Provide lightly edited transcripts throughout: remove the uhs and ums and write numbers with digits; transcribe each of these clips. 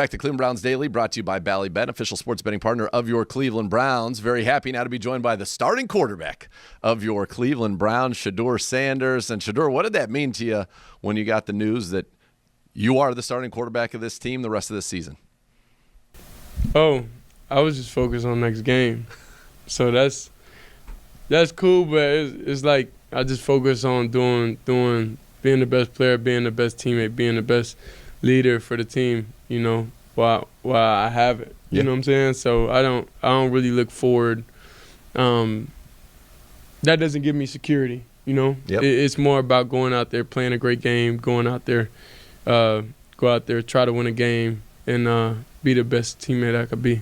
Back to Cleveland Browns Daily, brought to you by Ballybet, official sports betting partner of your Cleveland Browns. Very happy now to be joined by the starting quarterback of your Cleveland Browns, Sheduer Sanders. And Sheduer, what did that mean to you when you got the news that you are the starting quarterback of this team the rest of this season? Oh, I was just focused on next game. So that's cool, but it's like I just focus on doing being the best player, being the best teammate, being the best leader for the team, while I have it. You know what I'm saying? So I don't really look forward. That doesn't give me security, It's more about going out there, playing a great game, going out there, go out there, try to win a game, and be the best teammate I could be.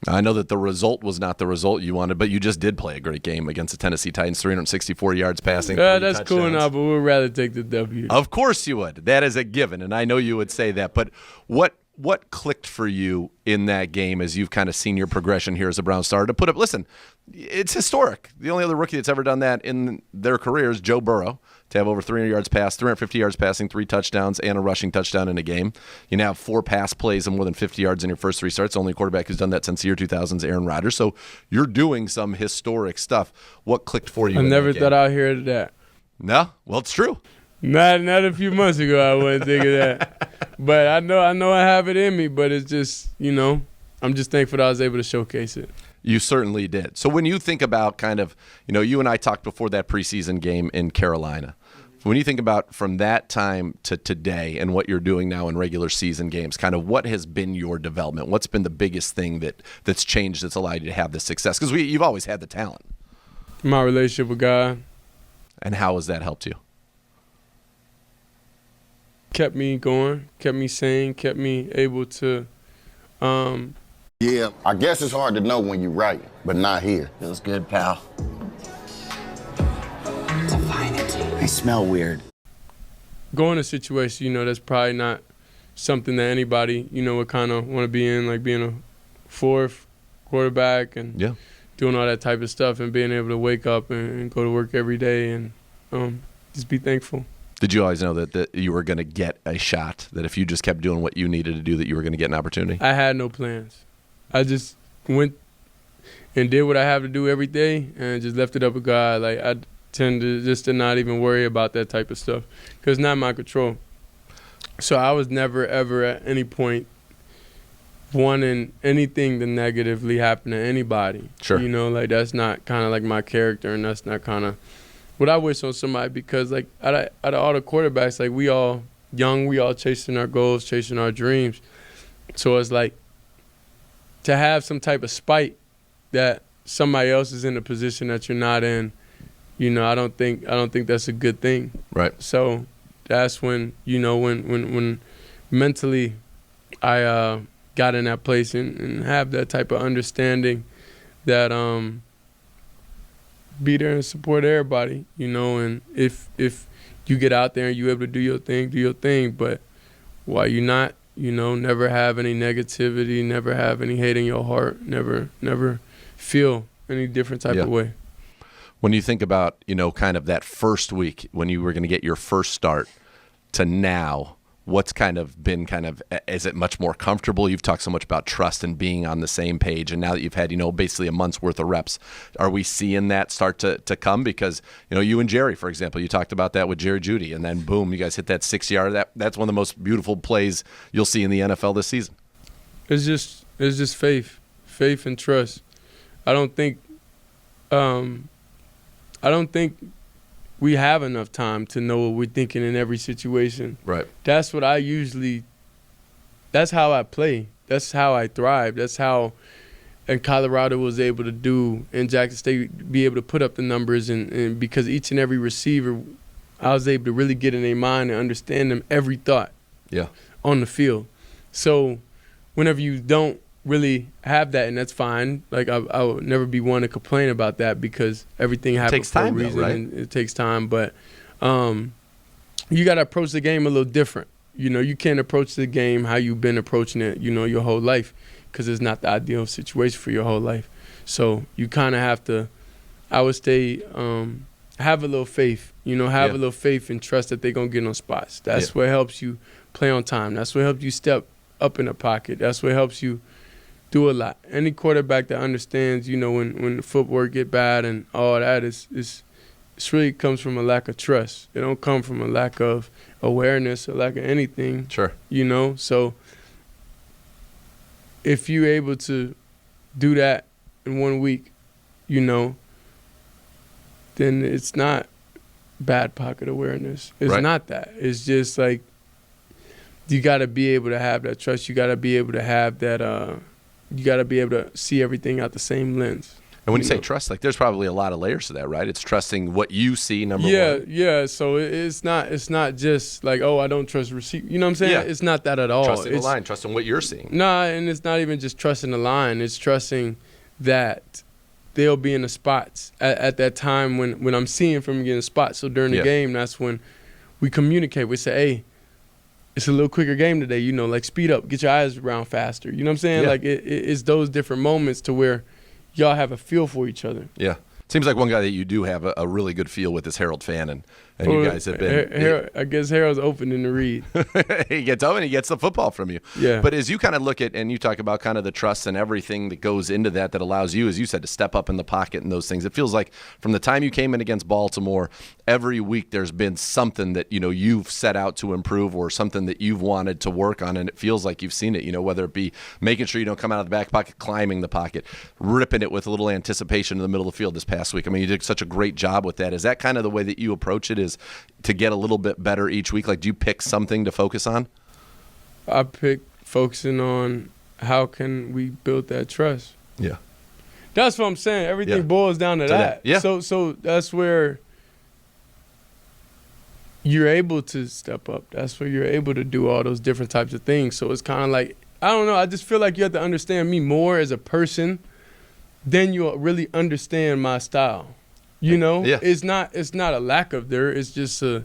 I know that the result was not the result you wanted, but you just did play a great game against the Tennessee Titans, 364 yards passing. Yeah, that's cool enough, but we'd rather take the W. Of course you would. That is a given, and I know you would say that. But what clicked for you in that game as you've kind of seen your progression here as a Brown starter to put up? Listen, it's historic. The only other rookie that's ever done that in their career is Joe Burrow, to have over 300 yards passed, 350 yards passing, 3 touchdowns, and a rushing touchdown in a game. You now have 4 pass plays and more than 50 yards in your first 3 starts. The only quarterback who's done that since the year 2000 is Aaron Rodgers. So you're doing some historic stuff. What clicked for you? I never thought I'd hear that. No? Well, it's true. Not a few months ago I wouldn't think of that. But I know I have it in me, but it's just, I'm just thankful that I was able to showcase it. You certainly did. So when you think about kind of, you and I talked before that preseason game in Carolina. When you think about from that time to today and what you're doing now in regular season games, kind of what has been your development? What's been the biggest thing that's changed that's allowed you to have this success? Because you've always had the talent. My relationship with God. And how has that helped you? Kept me going, kept me sane, kept me able to Yeah, I guess it's hard to know when you're right, but not here. Feels good, pal. Define it. I smell weird. Go in a situation, that's probably not something that anybody, would kind of want to be in, like being a 4th quarterback and doing all that type of stuff and being able to wake up and go to work every day and just be thankful. Did you always know that you were going to get a shot, that if you just kept doing what you needed to do, that you were going to get an opportunity? I had no plans. I just went and did what I have to do every day and just left it up with God. Like, I tend to not even worry about that type of stuff because it's not my control. So I was never, ever at any point wanting anything to negatively happen to anybody. Sure. That's not kind of like my character, and that's not kind of what I wish on somebody, because like out of all the quarterbacks, like we all young, we all chasing our goals, chasing our dreams. So it's like to have some type of spite that somebody else is in a position that you're not in, I don't think that's a good thing. Right. So that's when, when mentally I got in that place and have that type of understanding that be there and support everybody, and if you get out there and you're able to do your thing, but while you're not, never have any negativity, never have any hate in your heart, never feel any different type of way. When you think about, kind of that first week when you were going to get your first start to now, what's kind of been is it much more comfortable? You've talked so much about trust and being on the same page, and now that you've had, basically a month's worth of reps, are we seeing that start to come? Because, you and Jerry, for example, you talked about that with Jerry Jeudy, and then boom, you guys hit that 6-yard. That's one of the most beautiful plays you'll see in the NFL this season. It's just faith and trust. I don't think we have enough time to know what we're thinking in every situation. Right. That's what that's how I play. That's how I thrive. That's how in Colorado was able to do, in Jackson State, be able to put up the numbers, and because each and every receiver, I was able to really get in their mind and understand them every thought on the field. So whenever you don't really have that, and that's fine. Like I would never be one to complain about that because everything happens for a reason, right? And it takes time. But you got to approach the game a little different. You can't approach the game how you've been approaching it, your whole life, because it's not the ideal situation for your whole life. So you kind of have to, I would say, have a little faith. Have a little faith and trust that they're gonna get on spots. That's what helps you play on time. That's what helps you step up in the pocket. That's what helps you do a lot. Any quarterback that understands, when the footwork get bad and all that it's really comes from a lack of trust. It don't come from a lack of awareness or lack of anything. Sure. So if you're able to do that in 1 week, then it's not bad pocket awareness. It's Right. not that. It's just like you got to be able to have that trust. You got to be able to have that you got to be able to see everything out the same lens. And when you say trust, like there's probably a lot of layers to that, right? It's trusting what you see, number one. Yeah. So it's not just like, oh, I don't trust receiver. You know what I'm saying? Yeah. It's not that at all. Trusting the line, trusting what you're seeing. Nah, and it's not even just trusting the line. It's trusting that they'll be in the spots at that time when I'm seeing from getting spots. So during the game, that's when we communicate. We say, hey, it's a little quicker game today, like speed up, get your eyes around faster. You know what I'm saying? Yeah. Like it's those different moments to where y'all have a feel for each other. Yeah. Seems like one guy that you do have a really good feel with is Harold Fannin. And you guys have been. I guess Harold's open in the read. He gets open, he gets the football from you. Yeah. But as you kind of look at, and you talk about kind of the trust and everything that goes into that allows you, as you said, to step up in the pocket and those things. It feels like from the time you came in against Baltimore, every week there's been something that, you've set out to improve or something that you've wanted to work on. And it feels like you've seen it, whether it be making sure you don't come out of the back pocket, climbing the pocket, ripping it with a little anticipation in the middle of the field this past week. I mean, you did such a great job with that. Is that kind of the way that you approach it, is to get a little bit better each week? Like, do you pick something to focus on? I pick focusing on how can we build that trust. Yeah. That's what I'm saying. Everything boils down to that. Yeah. So that's where you're able to step up. That's where you're able to do all those different types of things. So it's kind of like, I don't know, I just feel like you have to understand me more as a person, then you'll really understand my style. Yeah. It's not a lack of there. It's just a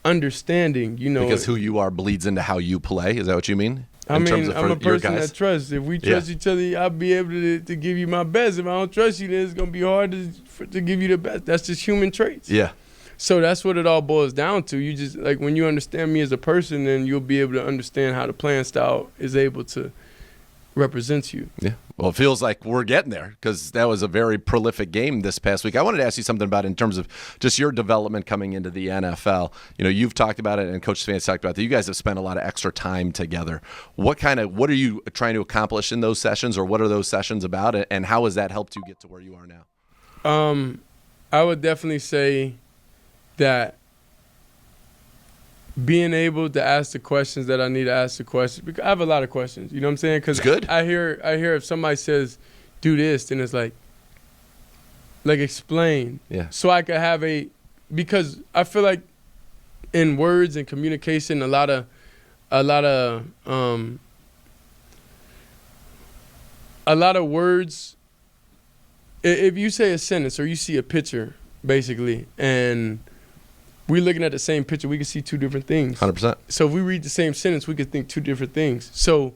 understanding. Because who you are bleeds into how you play. Is that what you mean? I'm a person that trusts. If we trust each other, I'll be able to give you my best. If I don't trust you, then it's gonna be hard to give you the best. That's just human traits. Yeah. So that's what it all boils down to. You just, like, when you understand me as a person, then you'll be able to understand how the playing style is able to represent you. Yeah. Well, it feels like we're getting there because that was a very prolific game this past week. I wanted to ask you something about in terms of just your development coming into the NFL. You've talked about it and Coach Stefan's talked about that. You guys have spent a lot of extra time together. What are you trying to accomplish in those sessions, or what are those sessions about, and how has that helped you get to where you are now? I would definitely say that being able to ask the questions that I need to ask the questions, because I have a lot of questions, you know what I'm saying? Because I hear if somebody says, do this, then it's like explain. Yeah. So I could have because I feel like in words and communication, a lot of words, if you say a sentence or you see a picture, basically, and we're looking at the same picture, we can see two different things. 100%. So if we read the same sentence, we could think two different things. So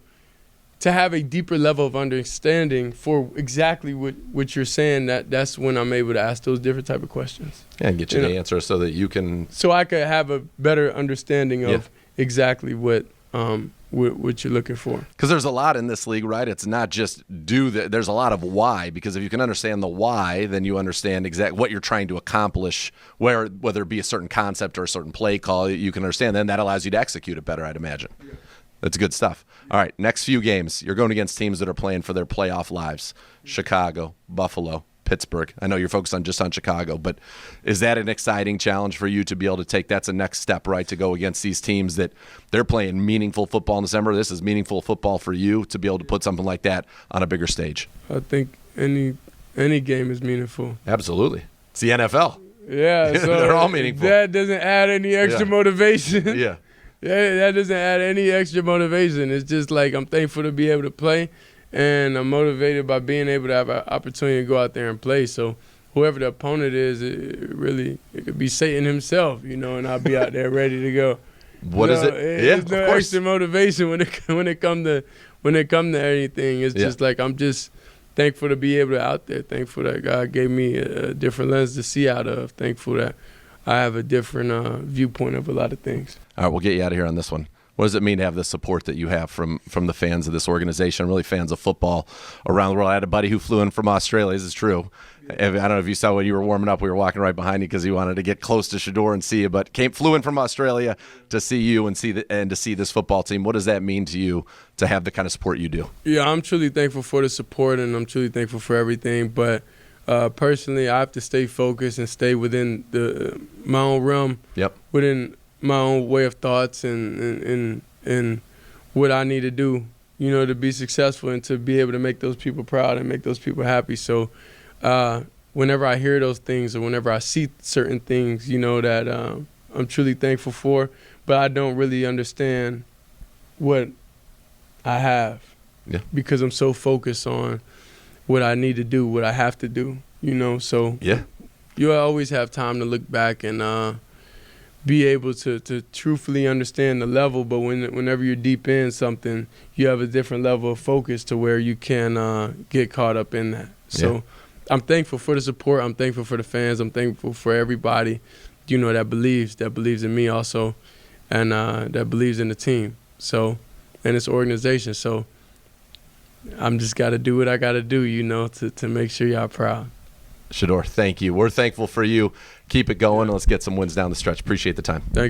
to have a deeper level of understanding for exactly what you're saying, that's when I'm able to ask those different type of questions. Yeah, and get you the answer so that you can... So I could have a better understanding of exactly what you're looking for. Because there's a lot in this league, right? It's not just there's a lot of why, because if you can understand the why, then you understand exactly what you're trying to accomplish, whether it be a certain concept or a certain play call, you can understand. Then that allows you to execute it better, I'd imagine. Yeah. That's good stuff. All right, next few games, you're going against teams that are playing for their playoff lives. Chicago, Buffalo, Pittsburgh. I know you're focused on Chicago, but is that an exciting challenge for you to be able to take? That's a next step, right, to go against these teams that they're playing meaningful football in December. This is meaningful football for you to be able to put something like that on a bigger stage. I think any game is meaningful. Absolutely. It's the NFL. Yeah, so they're all meaningful. That doesn't add any extra motivation. Yeah. Yeah, that doesn't add any extra motivation. It's just like I'm thankful to be able to play, and I'm motivated by being able to have an opportunity to go out there and play. So whoever the opponent is, it could be Satan himself, and I'll be out there ready to go. What is it? There's no extra motivation when it come to anything. It's just like I'm just thankful to be able to out there. Thankful that God gave me a different lens to see out of. Thankful that I have a different viewpoint of a lot of things. All right, we'll get you out of here on this one. What does it mean to have the support that you have from the fans of this organization, really fans of football around the world? I had a buddy who flew in from Australia. This is true. I don't know if you saw when you were warming up, we were walking right behind you because he wanted to get close to Sheduer and see you, but flew in from Australia to see you and to see this football team. What does that mean to you to have the kind of support you do? Yeah, I'm truly thankful for the support, and I'm truly thankful for everything. But personally, I have to stay focused and stay within my own realm, within my own way of thoughts and what I need to do, to be successful and to be able to make those people proud and make those people happy. So whenever I hear those things or whenever I see certain things, that I'm truly thankful for, but I don't really understand what I have because I'm so focused on what I need to do, what I have to do, So you always have time to look back and be able to truthfully understand the level, but whenever you're deep in something, you have a different level of focus to where you can get caught up in that. So I'm thankful for the support. I'm thankful for the fans. I'm thankful for everybody, that believes in me also, and that believes in the team. So, and this organization. So I'm just got to do what I got to do, to make sure y'all proud. Sheduer, thank you. We're thankful for you. Keep it going. Let's get some wins down the stretch. Appreciate the time. Thank you.